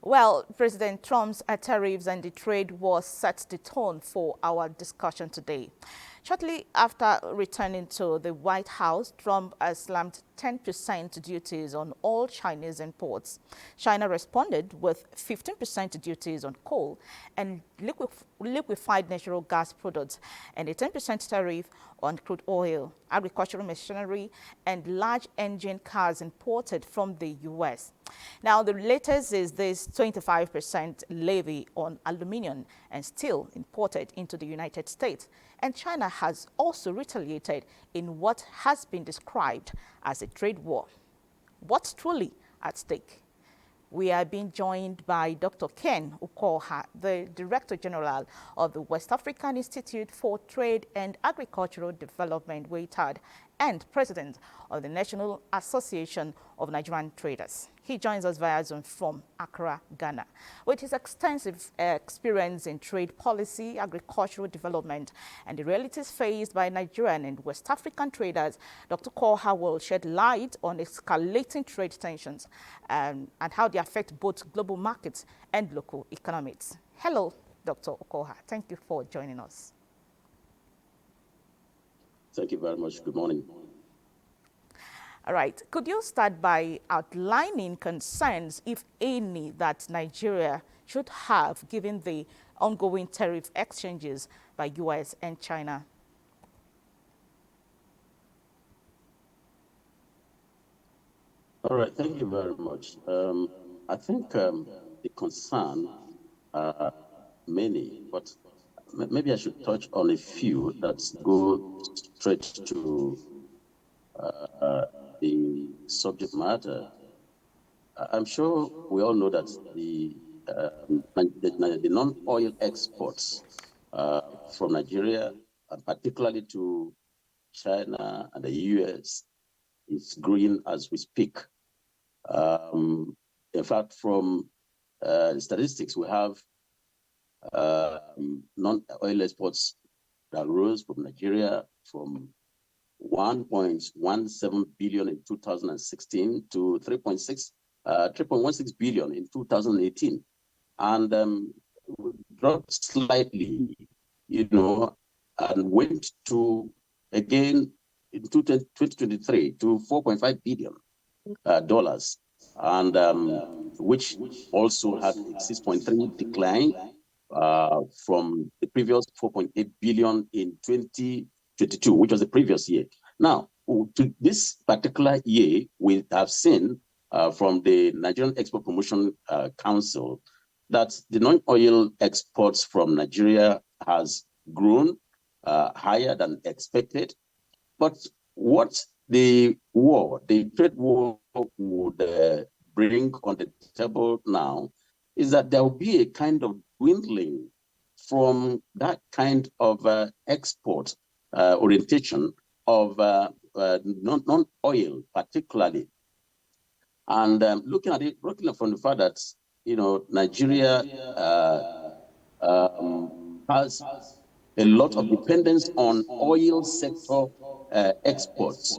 Well, President Trump's tariffs and the trade war set the tone for our discussion today. Shortly after returning to the White House, Trump slammed 10% duties on all Chinese imports. China responded with 15% duties on coal and liquefied natural gas products and a 10% tariff on crude oil, agricultural machinery, and large engine cars imported from the U.S. Now, the latest is this 25% levy on aluminum and steel imported into the United States. And China has also retaliated in what has been described as a trade war. What's truly at stake? We are being joined by Dr. Ken Ukaoha, the Director General of the West African Institute for Trade and Agricultural Development, WAITAD, and President of the National Association of Nigerian Traders. He joins us via Zoom from Accra, Ghana. With his extensive experience in trade policy, agricultural development, and the realities faced by Nigerian and West African traders, Dr. Ukaoha will shed light on escalating trade tensions and how they affect both global markets and local economies. Hello, Dr. Ukaoha. Thank you for joining us. Thank you very much. Good morning. All right. Could you start by outlining concerns, if any, that Nigeria should have given the ongoing tariff exchanges by U.S. and China? All right. Thank you very much. I think the concern are many, but maybe I should touch on a few that go straight to the subject matter. I'm sure we all know that the non-oil exports from Nigeria, particularly to China and the US, is growing as we speak. In fact, from statistics, we have non-oil exports that rose from Nigeria from 1.17 billion in 2016 to 3.16 billion in 2018, and dropped slightly, and went to again in 2023 to 4.5 billion dollars, and which also had a 6.3 decline from the previous 4.8 billion in 2022, which was the previous year. Now, to this particular year, we have seen from the Nigerian Export Promotion Council that the non-oil exports from Nigeria has grown higher than expected. But what the trade war would bring on the table now is that there will be a kind of dwindling from that kind of export orientation of non-oil particularly. And looking from the fact that, Nigeria has a lot of dependence on oil sector exports.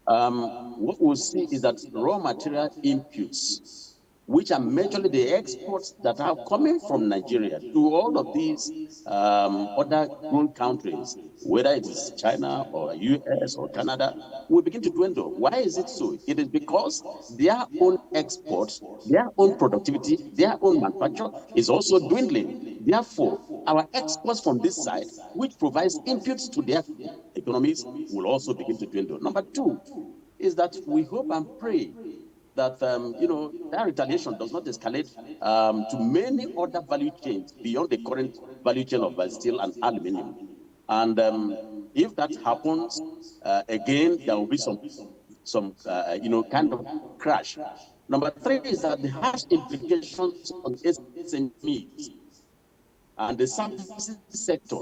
What we'll see is that raw material inputs, which are majorly the exports that are coming from Nigeria to all of these other grown countries, whether it is China or US or Canada, will begin to dwindle. Why is it so? It is because their own exports, their own productivity, their own manufacture is also dwindling. Therefore, our exports from this side, which provides inputs to their economies, will also begin to dwindle. Number two is that we hope and pray that that retaliation does not escalate to many other value chains beyond the current value chain of steel and aluminum. And if that happens, again, there will be some kind of crash. Number three is that the harsh implications on SMEs and the services sector.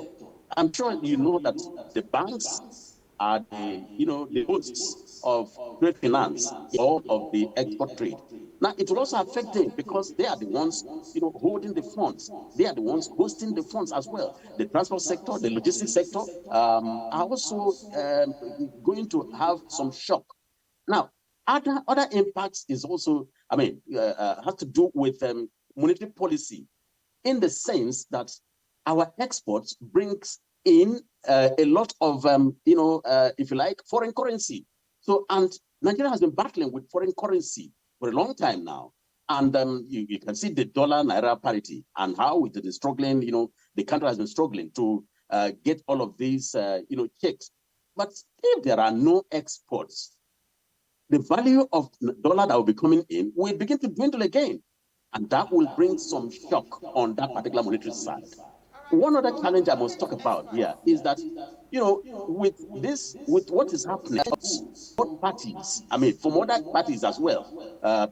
I'm sure you know that the banks are the hosts of trade finance, all of the export trade. Now, it will also affect them because they are the ones, holding the funds. They are the ones hosting the funds as well. The transport sector, the logistics sector are also going to have some shock. Now, other impacts is also, has to do with monetary policy in the sense that our exports brings in a lot of, if you like, foreign currency. So, and Nigeria has been battling with foreign currency for a long time now. And you can see the dollar naira parity and how it is struggling. The country has been struggling to get all of these, checks. But if there are no exports, the value of the dollar that will be coming in will begin to dwindle again. And that will bring some shock on that particular monetary side. One other challenge I must talk about here is that, with this, with what is happening, both parties, I mean, from other parties as well,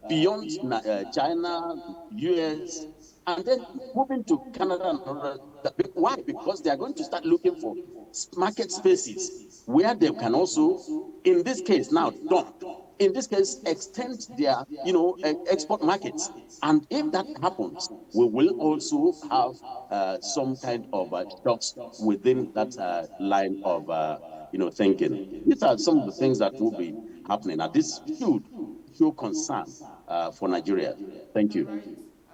beyond China, US, and then moving to Canada and other. Why? Because they are going to start looking for market spaces where they can also, in this case now, dump. In this case, extend their, export markets. And if that happens, we will also have some kind of shocks within that line of, thinking. These are some of the things that will be happening. And this should show concern for Nigeria. Thank you. All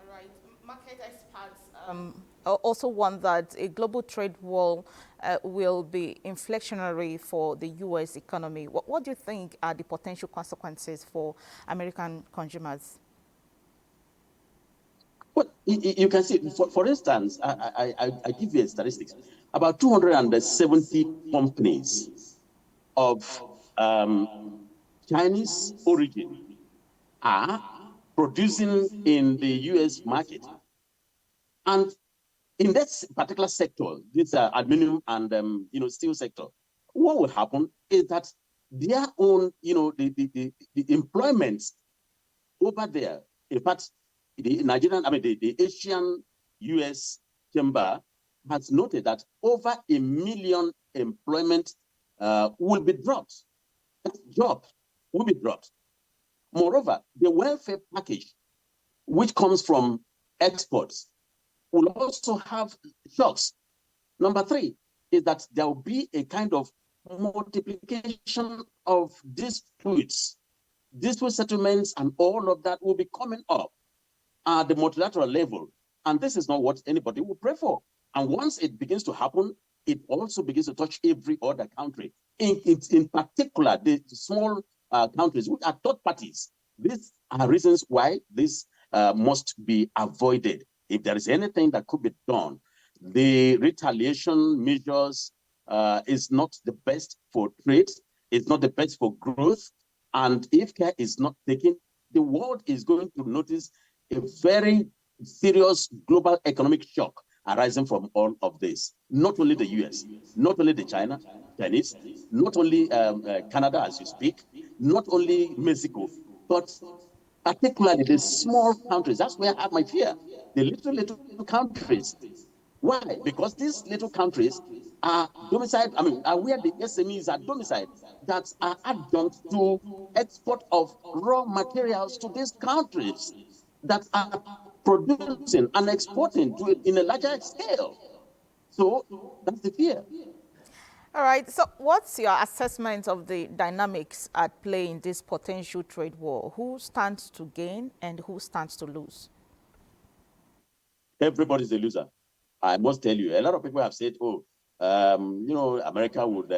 right. Market experts also want that a global trade war will be inflationary for the U.S. economy. What do you think are the potential consequences for American consumers? Well, you can see, for instance, I give you a statistics. About 270 companies of Chinese origin are producing in the US market. And in this particular sector, this aluminum and steel sector, what will happen is that their own, the employment over there, in fact, the Asian US Chamber has noted that over 1 million employment will be dropped. Job will be dropped. Moreover, the welfare package, which comes from exports, will also have shocks. Number 3 is that there will be a kind of multiplication of dispute settlements, and all of that will be coming up at the multilateral level. And this is not what anybody will pray for. And once it begins to happen, it also begins to touch every other country. In particular, the small countries, which are third parties. These are reasons why this must be avoided. If there is anything that could be done, the retaliation measures is not the best for trade, it's not the best for growth. And if care is not taken, the world is going to notice a very serious global economic shock arising from all of this. Not only the US, not only the Chinese, not only Canada as you speak, not only Mexico, but particularly the small countries. That's where I have my fear. The little countries. Why? Because these little countries are domiciled, are where the SMEs are domiciled, that are adjunct to export of raw materials to these countries that are producing and exporting to it in a larger scale. So that's the fear. All right. So what's your assessment of the dynamics at play in this potential trade war? Who stands to gain and who stands to lose? Everybody's a loser. I must tell you, a lot of people have said, America would,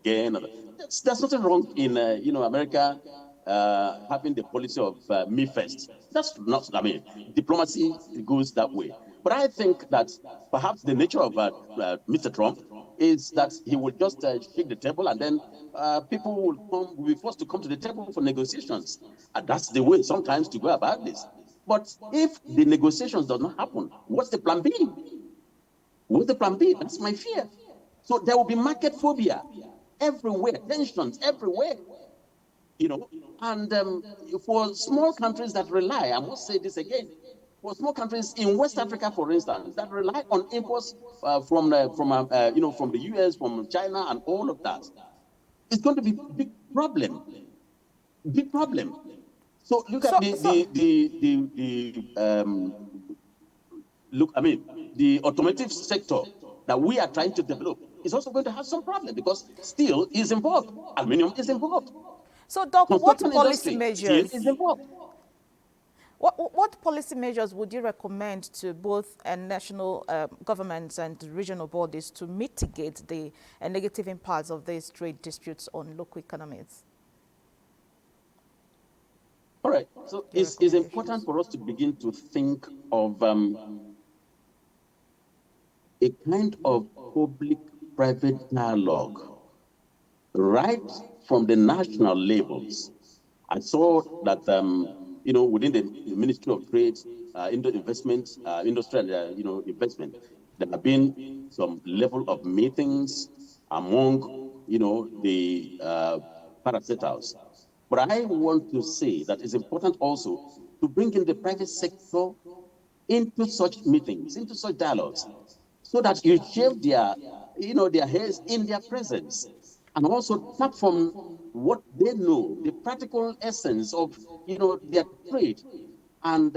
gain. There's nothing wrong in, America having the policy of me first. That's not, diplomacy goes that way. But I think that perhaps the nature of Mr. Trump is that he will just shake the table, and then people will be forced to come to the table for negotiations. And that's the way sometimes to go about this. But if the negotiations does not happen, what's the plan B? What's the plan B? That's my fear. So there will be market phobia everywhere, tensions everywhere. And for small countries that rely, I must say this again, for small countries in West Africa, for instance, that rely on imports from the US, from China, and all of that, it's going to be a big problem. Big problem. So look at the automotive sector that we are trying to develop is also going to have some problem because steel is involved, aluminum is involved. So, Doc, what policy measures? Steel is involved. What policy measures would you recommend to both national governments and regional bodies to mitigate the negative impacts of these trade disputes on local economies? All right. So it's important for us to begin to think of a kind of public-private dialogue right from the national levels. I saw that, within the Ministry of Trade, Investment, Industry, and, Investment, there have been some level of meetings among, the parastatals. But I want to say that it's important also to bring in the private sector into such meetings, into such dialogues, so that you shave their heads in their presence, and also tap from what they know, the practical essence of, their trade, and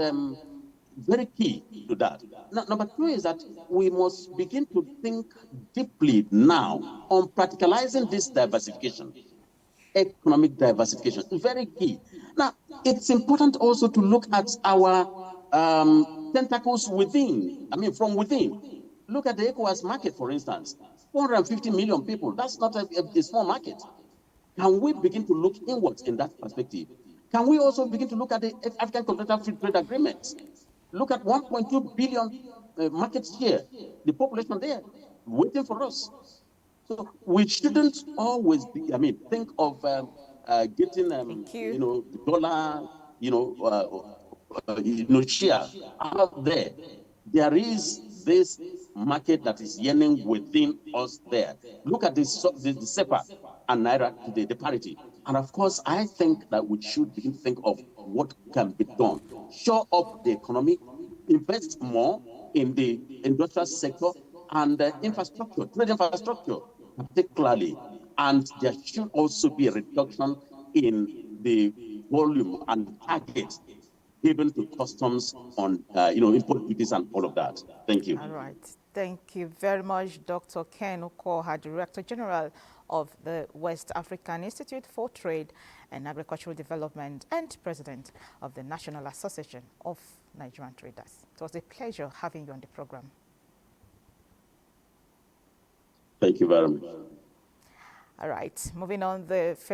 very key to that. Now, number two is that we must begin to think deeply now on practicalizing this diversification. Economic diversification, very key. Now, it's important also to look at our tentacles within, from within. Look at the ECOWAS market, for instance. 450 million people, that's not a small market. Can we begin to look inwards in that perspective? Can we also begin to look at the African Continental Free Trade Agreements? Look at 1.2 billion market share, the population there waiting for us. So we shouldn't always think of getting, Thank you. the dollar, share out there. There is this market that is yearning within us there. Look at this, the SEPA and Naira today, the parity. And of course, I think that we should begin to think of what can be done. Shore up the economy, invest more in the industrial sector and infrastructure, trade infrastructure, particularly. And there should also be a reduction in the volume and target given to customs on, import duties and all of that. Thank you. All right. Thank you very much, Dr. Ken Ukaoha, Director General of the West African Institute for Trade and Agricultural Development and President of the National Association of Nigerian Traders. It was a pleasure having you on the program. Thank you very much. All right. Moving on, the